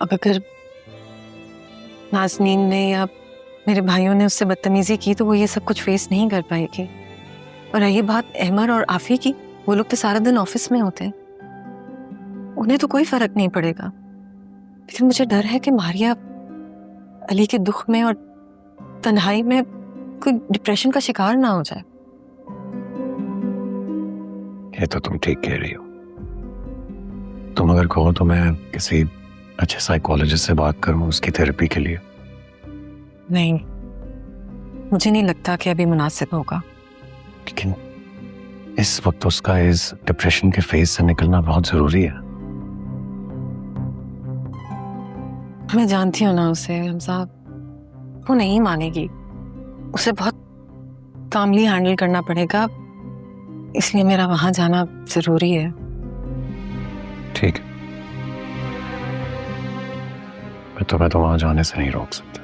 अब अगर नाज़नीन ने या मेरे भाइयों ने उससे बदतमीजी की तो वो ये सब कुछ फेस नहीं कर पाएगी। और रही बात अहमर और आफी की, वो लोग तो सारा दिन ऑफिस में होते हैं, उन्हें तो कोई फर्क नहीं पड़ेगा। लेकिन मुझे डर है कि मारिया अली के दुख में और तन्हाई में कोई डिप्रेशन का शिकार ना हो जाए। ये तो तुम ठीक कह रही हो। तुम अगर कहो तो मैं किसी अच्छे साइकोलॉजिस्ट से बात करूं उसकी थेरेपी के लिए। नहीं, मुझे नहीं लगता कि अभी मुनासिब होगा। लेकिन इस वक्त उसका इस डिप्रेशन के फेज से निकलना बहुत जरूरी है। मैं जानती हूँ ना उसे हमजा, वो नहीं मानेगी। उसे बहुत कामली हैंडल करना पड़ेगा, इसलिए मेरा वहां जाना जरूरी है। ठीक है, मैं तुम्हें तो वहां जाने से नहीं रोक सकता,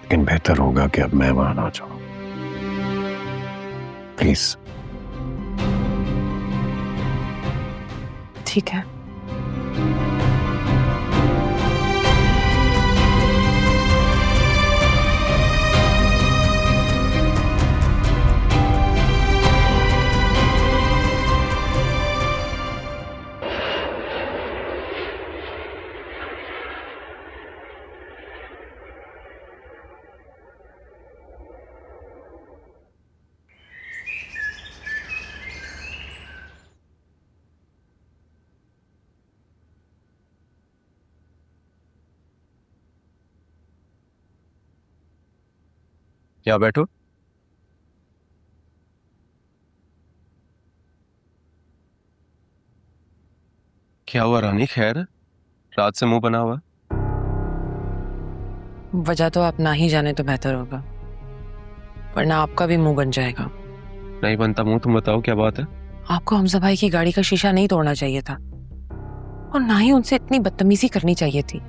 लेकिन बेहतर होगा कि अब मैं वहां ना जाऊं। प्लीज। ठीक है। क्या बैठो। क्या हुआ रानी, खैर? रात से मुंह बना हुआ। वजह तो आप ना ही जाने तो बेहतर होगा, वरना आपका भी मुंह बन जाएगा। नहीं बनता मुंह, तुम बताओ क्या बात है। आपको हमजा भाई की गाड़ी का शीशा नहीं तोड़ना चाहिए था, और ना ही उनसे इतनी बदतमीजी करनी चाहिए थी।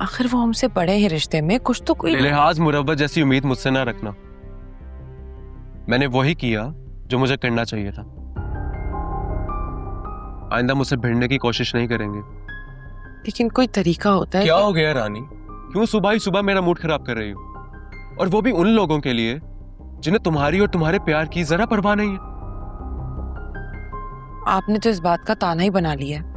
आखिर वो हमसे बड़े हैं रिश्ते में, कुछ तो कोई लिहाज मुरव्वत जैसी उम्मीद मुझसे ना रखना। मैंने वही किया जो मुझे करना चाहिए था। आइंदा मुझसे भिड़ने की कोशिश नहीं करेंगे। लेकिन कोई तरीका होता है। क्या हो गया रानी, क्यों सुबह ही सुबह मेरा मूड खराब कर रही हो? और वो भी उन लोगों के लिए जिन्हें तुम्हारी और तुम्हारे प्यार की जरा परवाह नहीं है। आपने तो इस बात का ताना ही बना लिया है।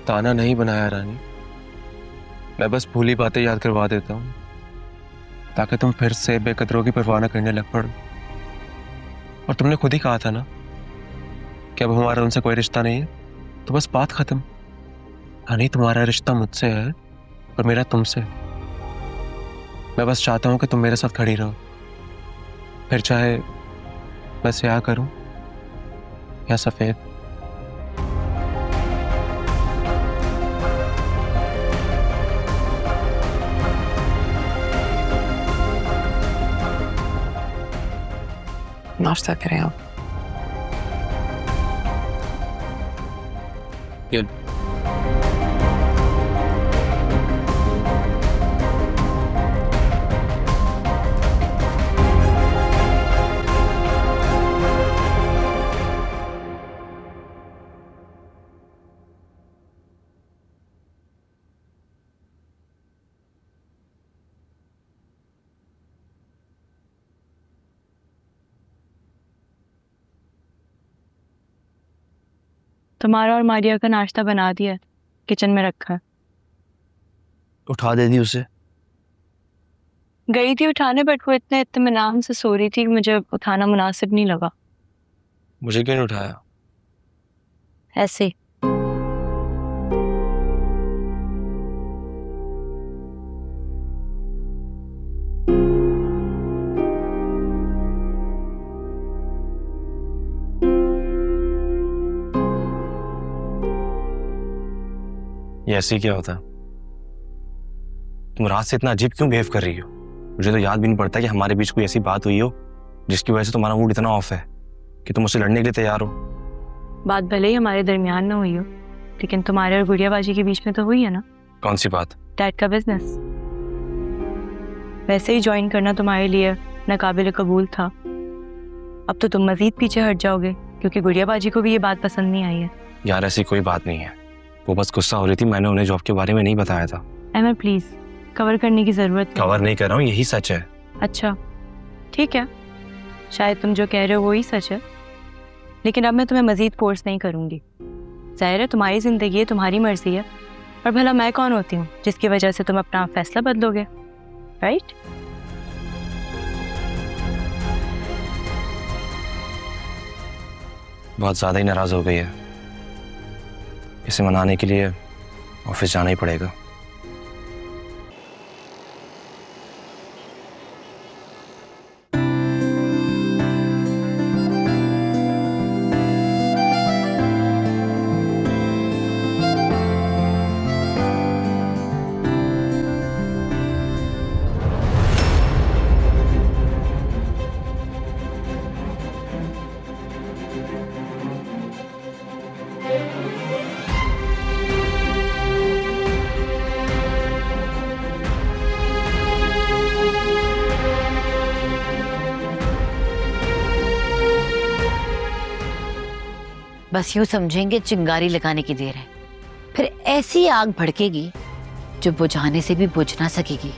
ताना नहीं बनाया रानी, मैं बस भूली बातें याद करवा देता हूँ ताकि तुम फिर से बेकदरों की परवाह न करने लग पड़ो। और तुमने खुद ही कहा था ना कि अब हमारा उनसे कोई रिश्ता नहीं है, तो बस बात खत्म। रानी, तुम्हारा रिश्ता मुझसे है और मेरा तुमसे। मैं बस चाहता हूँ कि तुम मेरे साथ खड़ी रहो, फिर चाहे मैं स्याह करूँ या सफेद। नाश्ता करें आप। ये तुम्हारा और मारिया का नाश्ता बना दिया है, किचन में रखा है। उठा दे दी उसे। गई थी उठाने, बट वो इतने इत्मीनान से सो रही थी कि मुझे उठाना मुनासिब नहीं लगा। मुझे क्यों नहीं उठाया? ऐसे ये ऐसे ही क्या होता है? तुम रात से इतना अजीब क्यों बिहेव कर रही हो? मुझे तो याद भी नहीं पड़ता कि हमारे बीच कोई ऐसी बात हुई हो जिसकी वजह से तुम्हारा मूड इतना ऑफ है कि तुम मुझसे लड़ने के लिए तैयार हो। बात भले ही हमारे दरमियान में हुई हो, लेकिन तुम्हारे और गुड़ियाबाजी के बीच में तो हुई है ना। कौन सी बात? डैड का बिजनेस। वैसे ही ज्वाइन करना तुम्हारे लिए नाकाबिल कबूल था, अब तो तुम मजीद पीछे हट जाओगे क्योंकि गुड़िया बाजी को भी ये बात पसंद नहीं आई है। यार ऐसी कोई बात नहीं है, वो बस गुस्सा हो रही थी, मैंने उन्हें जॉब के बारे में नहीं बताया था। अहमद प्लीज कवर करने की जरूरत नहीं। कवर नहीं कर रहा हूँ, यही सच है। अच्छा ठीक है, शायद तुम जो कह रहे हो वही सच है, लेकिन अब मैं तुम्हें मजीद फोर्स नहीं करूंगी। जाहिर है तुम्हारी जिंदगी है, तुम्हारी मर्जी है, और भला मैं कौन होती हूँ जिसकी वजह से तुम अपना फैसला बदलोगे, राइट? बहुत ज्यादा ही नाराज हो गई है, इसे मनाने के लिए ऑफिस जाना ही पड़ेगा। बस यूं समझेंगे चिंगारी लगाने की देर है, फिर ऐसी आग भड़केगी जो बुझाने से भी बुझ ना सकेगी।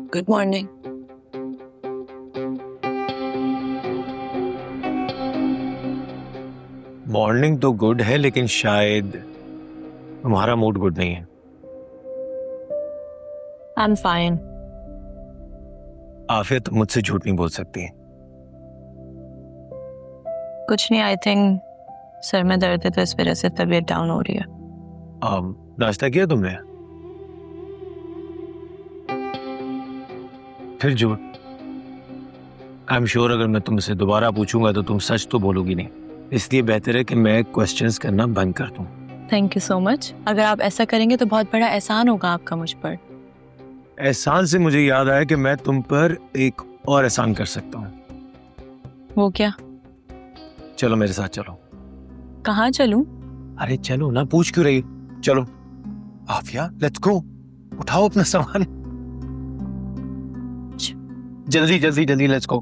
Good morning. मॉर्निंग तो गुड है, लेकिन शायद तुम्हारा मूड गुड नहीं है। I am fine. आफिया, तुम मुझसे झूठ नहीं बोल सकती। कुछ नहीं, आई थिंक सर में दर्द है तो इस वजह से तबीयत डाउन हो रही है। नाश्ता किया तुमने? फिर झूठ। आई एम श्योर अगर मैं तुमसे दोबारा पूछूंगा तो तुम सच तो बोलोगी नहीं, इसलिए बेहतर है कि मैं क्वेश्चंस करना बंद कर दूं। Thank you so much. अगर आप ऐसा करेंगे तो बहुत बड़ा एहसान होगा आपका मुझ पर। एहसान से मुझे याद आया कि मैं तुम पर एक और एहसान कर सकता हूँ। वो क्या? चलो मेरे साथ चलो। कहाँ चलूं? अरे चलो ना, पूछ क्यों रही? चलो आफिया, लेट्स गो। उठाओ अपना सामान, जल्दी जल्दी जल्दी, लेट्स गो।